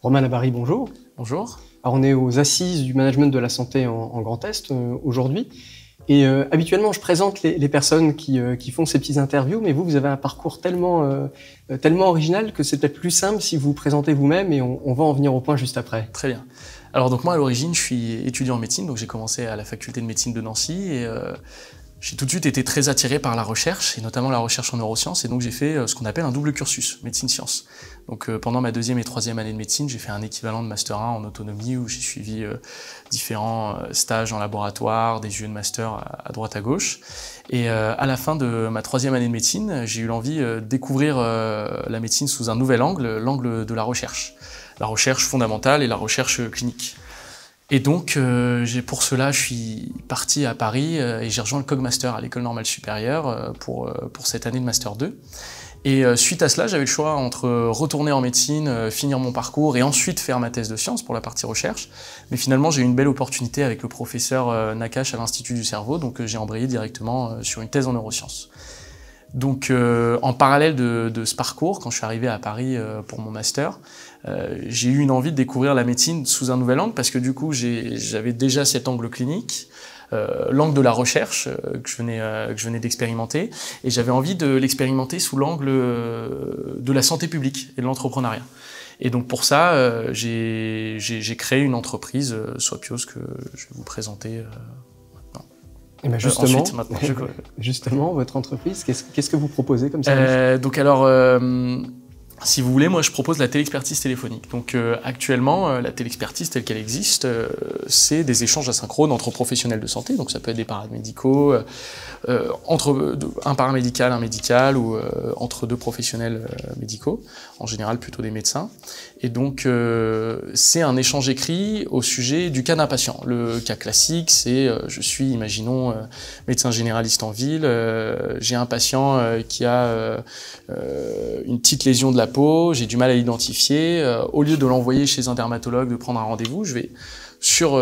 Romain Labary, bonjour. Bonjour. Alors on est aux assises du management de la santé en Grand Est aujourd'hui. Et habituellement, je présente les personnes qui font ces petites interviews, mais vous avez un parcours tellement original que c'est peut-être plus simple si vous vous présentez vous-même et on va en venir au point juste après. Très bien. Alors donc moi à l'origine, je suis étudiant en médecine, donc j'ai commencé à la faculté de médecine de Nancy et j'ai tout de suite été très attiré par la recherche, et notamment la recherche en neurosciences, et donc j'ai fait ce qu'on appelle un double cursus, médecine-sciences. Donc pendant ma deuxième et troisième année de médecine, j'ai fait un équivalent de Master 1 en autonomie, où j'ai suivi différents stages en laboratoire, des UE de Master à droite à gauche. Et à la fin de ma troisième année de médecine, j'ai eu l'envie de découvrir la médecine sous un nouvel angle, l'angle de la recherche fondamentale et la recherche clinique. Et donc, pour cela, je suis parti à Paris et j'ai rejoint le CogMaster à l'École normale supérieure pour cette année de Master 2. Et suite à cela, j'avais le choix entre retourner en médecine, finir mon parcours et ensuite faire ma thèse de sciences pour la partie recherche. Mais finalement, j'ai eu une belle opportunité avec le professeur Nakache à l'Institut du cerveau, donc j'ai embrayé directement sur une thèse en neurosciences. Donc en parallèle de ce parcours, quand je suis arrivé à Paris pour mon master, j'ai eu une envie de découvrir la médecine sous un nouvel angle parce que du coup j'avais déjà cet angle clinique, l'angle de la recherche que je venais d'expérimenter, et j'avais envie de l'expérimenter sous l'angle de la santé publique et de l'entrepreneuriat. Et donc pour ça, j'ai créé une entreprise, Swapios, que je vais vous présenter et ben justement, votre entreprise, qu'est-ce que vous proposez comme service? Donc alors, si vous voulez, moi je propose la téléexpertise téléphonique. Donc actuellement, la téléexpertise telle qu'elle existe, c'est des échanges asynchrones entre professionnels de santé, donc ça peut être des paramédicaux, entre un paramédical, un médical, ou entre deux professionnels médicaux, en général plutôt des médecins. Et donc c'est un échange écrit au sujet du cas d'un patient. Le cas classique, c'est je suis, imaginons, médecin généraliste en ville, j'ai un patient qui a une petite lésion de la peau, j'ai du mal à l'identifier. Au lieu de l'envoyer chez un dermatologue, de prendre un rendez-vous, je vais sur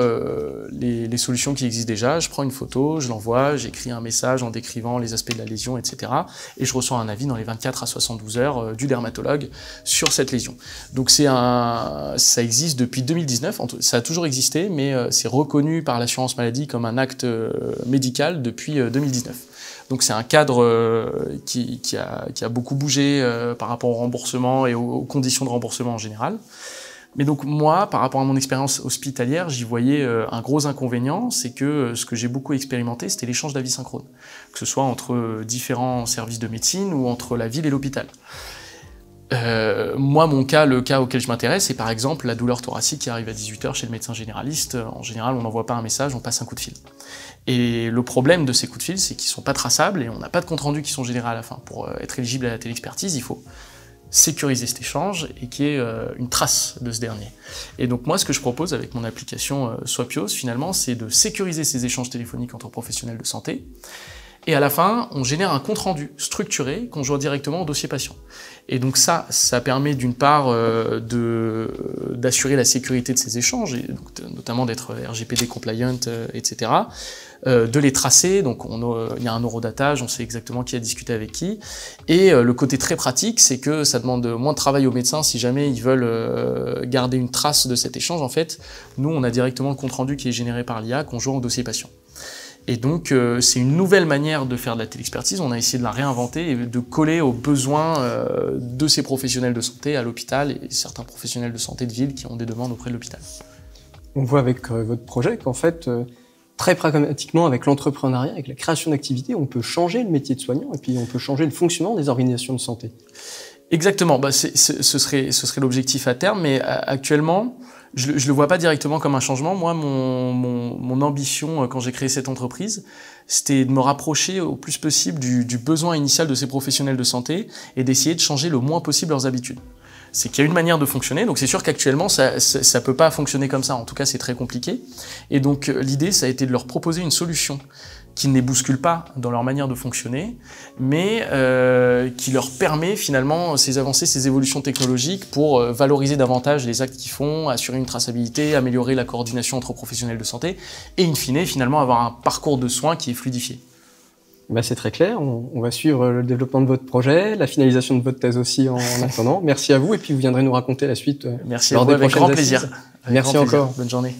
les solutions qui existent déjà, je prends une photo, je l'envoie, j'écris un message en décrivant les aspects de la lésion, etc. Et je reçois un avis dans les 24 à 72 heures du dermatologue sur cette lésion. Donc ça existe depuis 2019, ça a toujours existé, mais c'est reconnu par l'assurance maladie comme un acte médical depuis 2019. Donc c'est un cadre qui a beaucoup bougé par rapport au remboursement et aux conditions de remboursement en général. Mais donc moi, par rapport à mon expérience hospitalière, j'y voyais un gros inconvénient, c'est que ce que j'ai beaucoup expérimenté, c'était l'échange d'avis synchrone, que ce soit entre différents services de médecine ou entre la ville et l'hôpital. Moi, le cas auquel je m'intéresse, c'est par exemple la douleur thoracique qui arrive à 18 h chez le médecin généraliste. En général, on n'envoie pas un message, on passe un coup de fil. Et le problème de ces coups de fil, c'est qu'ils sont pas traçables et on n'a pas de compte rendu qui sont générés à la fin. Pour être éligible à la téléexpertise, il faut sécuriser cet échange et qu'il y ait une trace de ce dernier. Et donc moi, ce que je propose avec mon application Swapios, finalement, c'est de sécuriser ces échanges téléphoniques entre professionnels de santé. Et à la fin, on génère un compte-rendu structuré qu'on joue directement au dossier patient. Et donc ça permet d'une part d'assurer la sécurité de ces échanges, et donc notamment d'être RGPD compliant, etc., de les tracer, donc il y a un horodatage, on sait exactement qui a discuté avec qui, et le côté très pratique, c'est que ça demande moins de travail aux médecins si jamais ils veulent garder une trace de cet échange. En fait, nous, on a directement le compte-rendu qui est généré par l'IA qu'on joue au dossier patient. Et donc, c'est une nouvelle manière de faire de la téléexpertise. On a essayé de la réinventer et de coller aux besoins de ces professionnels de santé à l'hôpital et certains professionnels de santé de ville qui ont des demandes auprès de l'hôpital. On voit avec votre projet qu'en fait, très pragmatiquement, avec l'entrepreneuriat, avec la création d'activités, on peut changer le métier de soignant et puis on peut changer le fonctionnement des organisations de santé. Exactement, ce serait l'objectif à terme, mais actuellement, je le vois pas directement comme un changement. Moi, mon ambition quand j'ai créé cette entreprise, c'était de me rapprocher au plus possible du besoin initial de ces professionnels de santé et d'essayer de changer le moins possible leurs habitudes. C'est qu'il y a une manière de fonctionner, donc c'est sûr qu'actuellement ça peut pas fonctionner comme ça, en tout cas c'est très compliqué. Et donc l'idée, ça a été de leur proposer une solution qui ne les bouscule pas dans leur manière de fonctionner, mais qui leur permet finalement ces avancées, ces évolutions technologiques pour valoriser davantage les actes qu'ils font, assurer une traçabilité, améliorer la coordination entre professionnels de santé, et in fine, finalement, avoir un parcours de soins qui est fluidifié. Bah, c'est très clair. On va suivre le développement de votre projet, la finalisation de votre thèse aussi en attendant. Merci à vous et puis vous viendrez nous raconter la suite Merci lors à vous, des avec prochaines grand assises. plaisir. Merci encore. Bonne journée.